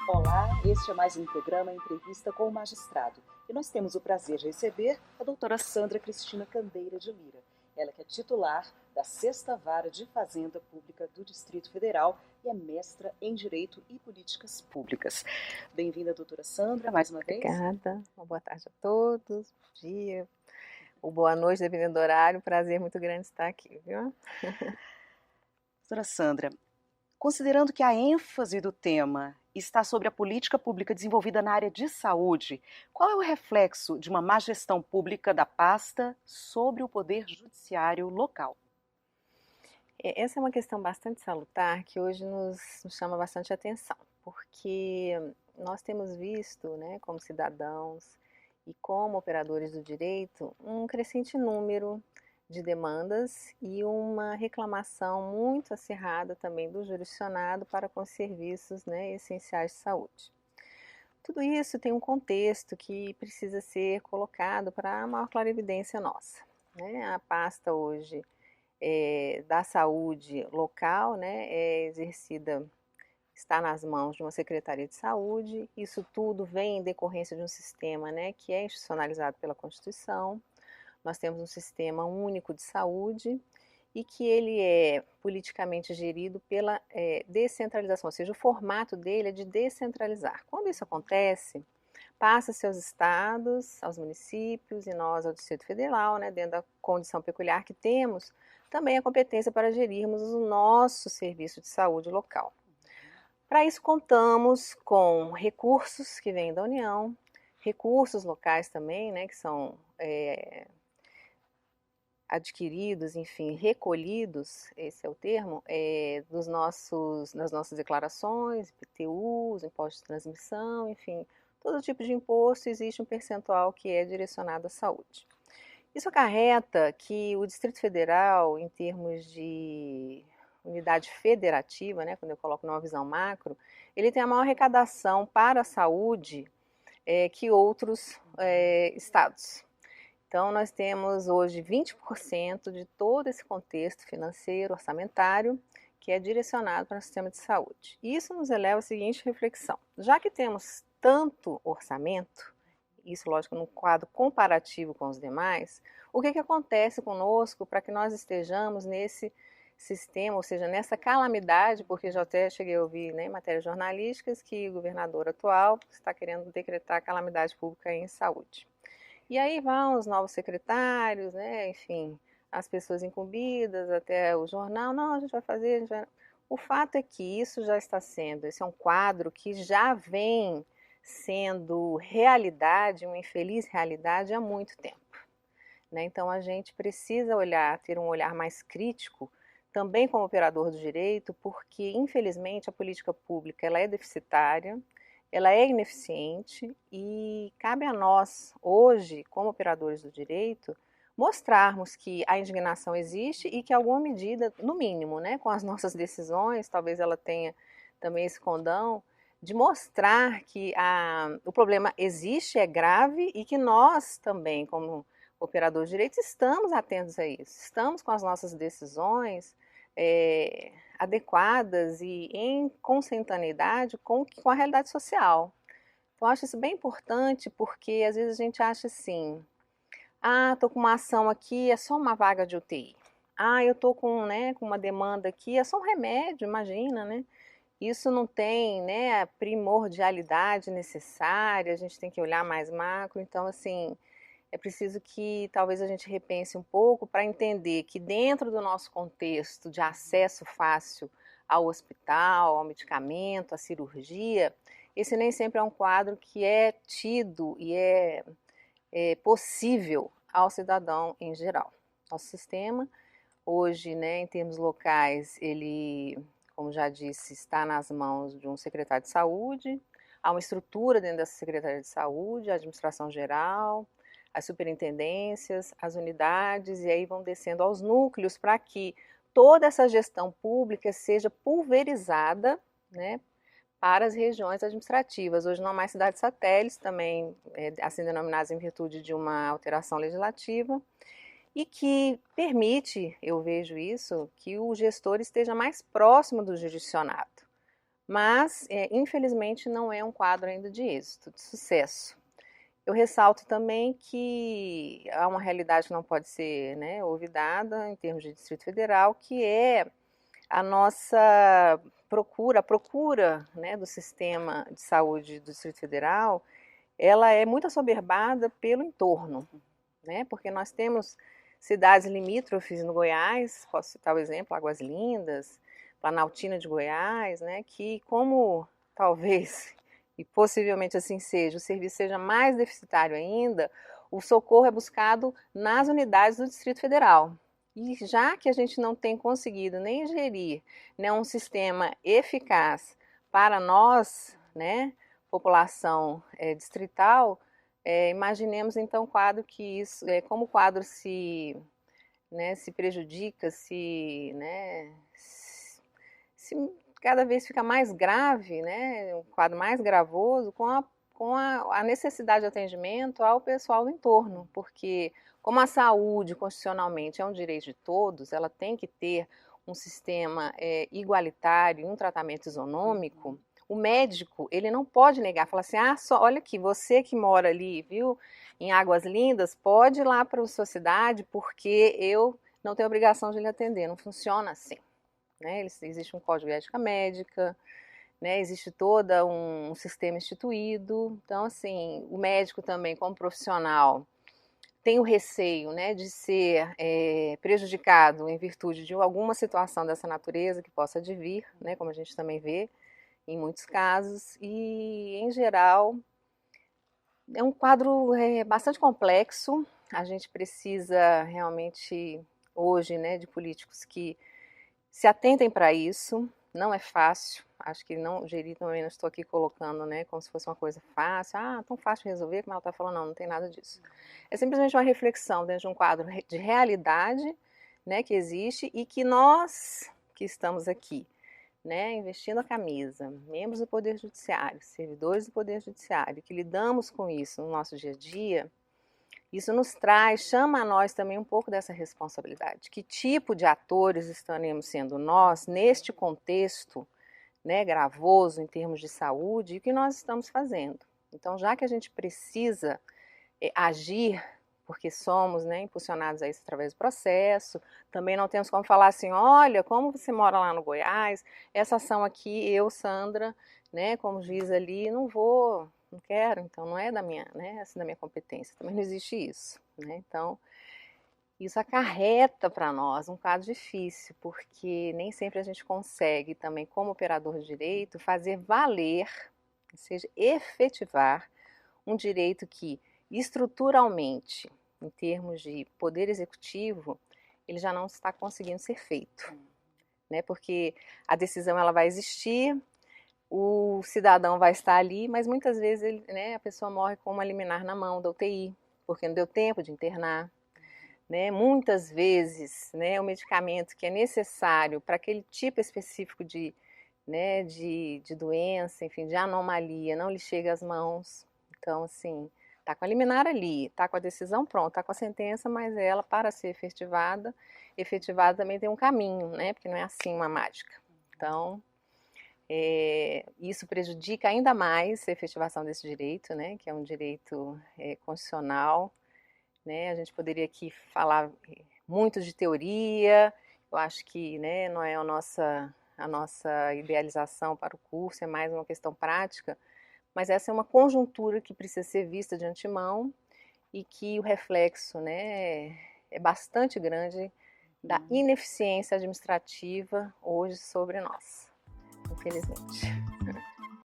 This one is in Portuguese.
Olá, este é mais um programa Entrevista com o Magistrado. E nós temos o prazer de receber a doutora Sandra Cristina Candeira de Lira. Ela que é titular da 6ª Vara de Fazenda Pública do Distrito Federal e é mestra em Direito e Políticas Públicas. Bem-vinda, doutora Sandra, mais uma vez. Obrigada, uma boa tarde a todos, bom dia, ou boa noite, dependendo do horário, prazer muito grande estar aqui, viu? Doutora Sandra, considerando que a ênfase do tema está sobre a política pública desenvolvida na área de saúde, qual é o reflexo de uma má gestão pública da pasta sobre o poder judiciário local? Essa é uma questão bastante salutar que hoje nos chama bastante atenção, porque nós temos visto, né, como cidadãos e como operadores do direito, um crescente número de demandas e uma reclamação muito acirrada também do jurisdicionado para com os serviços, né, essenciais de saúde. Tudo isso tem um contexto que precisa ser colocado para a maior clarividência nossa, né? A pasta hoje da saúde local, né, é exercida, está nas mãos de uma Secretaria de Saúde. Isso tudo vem em decorrência de um sistema, né, que é institucionalizado pela Constituição. Nós temos um sistema único de saúde e que ele é politicamente gerido pela descentralização, ou seja, o formato dele é de descentralizar. Quando isso acontece, passa-se aos estados, aos municípios e nós ao Distrito Federal, né, dentro da condição peculiar que temos, também a competência para gerirmos o nosso serviço de saúde local. Para isso contamos com recursos que vêm da União, recursos locais também, né, que são adquiridos, enfim, recolhidos, esse é o termo, das nossas declarações, IPTUs, impostos de transmissão, enfim, todo tipo de imposto existe um percentual que é direcionado à saúde. Isso acarreta que o Distrito Federal, em termos de unidade federativa, né, quando eu coloco numa visão macro, ele tem a maior arrecadação para a saúde que outros estados. Então, nós temos hoje 20% de todo esse contexto financeiro, orçamentário, que é direcionado para o sistema de saúde. Isso nos eleva à seguinte reflexão: já que temos tanto orçamento, isso, lógico, num quadro comparativo com os demais, o que acontece conosco para que nós estejamos nesse sistema, ou seja, nessa calamidade, porque já até cheguei a ouvir, né, em matérias jornalísticas que o governador atual está querendo decretar calamidade pública em saúde. E aí vão os novos secretários, né, enfim, as pessoas incumbidas, até o jornal, não, a gente vai fazer, a gente vai... O fato é que isso já está sendo, esse é um quadro que já vem sendo realidade, uma infeliz realidade há muito tempo, né? Então a gente precisa olhar, ter um olhar mais crítico, também como operador do direito, porque infelizmente a política pública ela é deficitária, ela é ineficiente e cabe a nós, hoje, como operadores do direito, mostrarmos que a indignação existe e que alguma medida, no mínimo, né, com as nossas decisões, talvez ela tenha também esse condão, de mostrar que o problema existe, é grave e que nós também, como operadores de direito, estamos atentos a isso, estamos com as nossas decisões adequadas e em consensualidade com a realidade social. Então, eu acho isso bem importante porque às vezes a gente acha assim, estou com uma ação aqui, é só uma vaga de UTI. Eu estou com uma demanda aqui, é só um remédio, imagina, né? Isso não tem, né, a primordialidade necessária, a gente tem que olhar mais macro, então, assim, é preciso que talvez a gente repense um pouco para entender que dentro do nosso contexto de acesso fácil ao hospital, ao medicamento, à cirurgia, esse nem sempre é um quadro que é tido e é possível ao cidadão em geral. Nosso sistema, hoje, né, em termos locais, ele, como já disse, está nas mãos de um secretário de saúde, há uma estrutura dentro dessa secretaria de saúde, a administração geral, as superintendências, as unidades, e aí vão descendo aos núcleos para que toda essa gestão pública seja pulverizada, né, para as regiões administrativas. Hoje não há mais cidades satélites, também assim denominadas em virtude de uma alteração legislativa, e que permite, eu vejo isso, que o gestor esteja mais próximo do jurisdicionado. mas infelizmente não é um quadro ainda de êxito, de sucesso. Eu ressalto também que há uma realidade que não pode ser, né, olvidada em termos de Distrito Federal, que é a nossa procura, né, do sistema de saúde do Distrito Federal, ela é muito assoberbada pelo entorno, né, porque nós temos cidades limítrofes no Goiás, posso citar o exemplo, Águas Lindas, Planaltina de Goiás, né, que como talvez e possivelmente assim seja, o serviço seja mais deficitário ainda, o socorro é buscado nas unidades do Distrito Federal. E já que a gente não tem conseguido nem gerir, né, um sistema eficaz para nós, né, população distrital, imaginemos então o quadro que isso, como o quadro se prejudica, se cada vez fica mais grave, né, um quadro mais gravoso com a necessidade de atendimento ao pessoal do entorno, porque como a saúde constitucionalmente é um direito de todos, ela tem que ter um sistema igualitário, um tratamento isonômico. O médico, ele não pode negar, falar assim, olha aqui, você que mora ali, viu, em Águas Lindas, pode ir lá para a sua cidade, porque eu não tenho obrigação de lhe atender, não funciona assim. Né? Existe um código de ética médica, né? Existe todo um sistema instituído. Então, assim, o médico também, como profissional, tem o receio, né, de ser prejudicado em virtude de alguma situação dessa natureza que possa advir, né, como a gente também vê em muitos casos, e, em geral, é um quadro bastante complexo. A gente precisa realmente, hoje, né, de políticos que se atentem para isso, não é fácil, acho que não gerir também, não estou aqui colocando, né, como se fosse uma coisa fácil, tão fácil de resolver, como ela está falando, não tem nada disso. É simplesmente uma reflexão dentro de um quadro de realidade, né, que existe e que nós, que estamos aqui, né, investindo a camisa, membros do Poder Judiciário, servidores do Poder Judiciário, que lidamos com isso no nosso dia a dia, isso nos traz, chama a nós também um pouco dessa responsabilidade. Que tipo de atores estaremos sendo nós neste contexto, né, gravoso em termos de saúde e o que nós estamos fazendo? Então, já que a gente precisa agir, porque somos, né, impulsionados a isso através do processo, também não temos como falar assim, olha, como você mora lá no Goiás, essa ação aqui, eu, Sandra, né, como juiz ali, não quero, então não é da minha, né, assim, da minha competência, também não existe isso, né, então isso acarreta para nós um quadro difícil, porque nem sempre a gente consegue também, como operador de direito, fazer valer, ou seja, efetivar um direito que estruturalmente, em termos de poder executivo, ele já não está conseguindo ser feito, né? Porque a decisão ela vai existir, o cidadão vai estar ali, mas muitas vezes né, a pessoa morre com uma liminar na mão da UTI, porque não deu tempo de internar. Né? Muitas vezes, né, o medicamento que é necessário para aquele tipo específico né, de doença, enfim, de anomalia, não lhe chega às mãos. Então, assim, está com a liminar ali, está com a decisão pronta, está com a sentença, mas ela, para ser efetivada também tem um caminho, né? Porque não é assim uma mágica. Então, isso prejudica ainda mais a efetivação desse direito, né? Que é um direito constitucional, né? A gente poderia aqui falar muito de teoria, eu acho que, né, não é a nossa idealização para o curso, é mais uma questão prática, mas essa é uma conjuntura que precisa ser vista de antemão e que o reflexo, né, é bastante grande da ineficiência administrativa hoje sobre nós, infelizmente.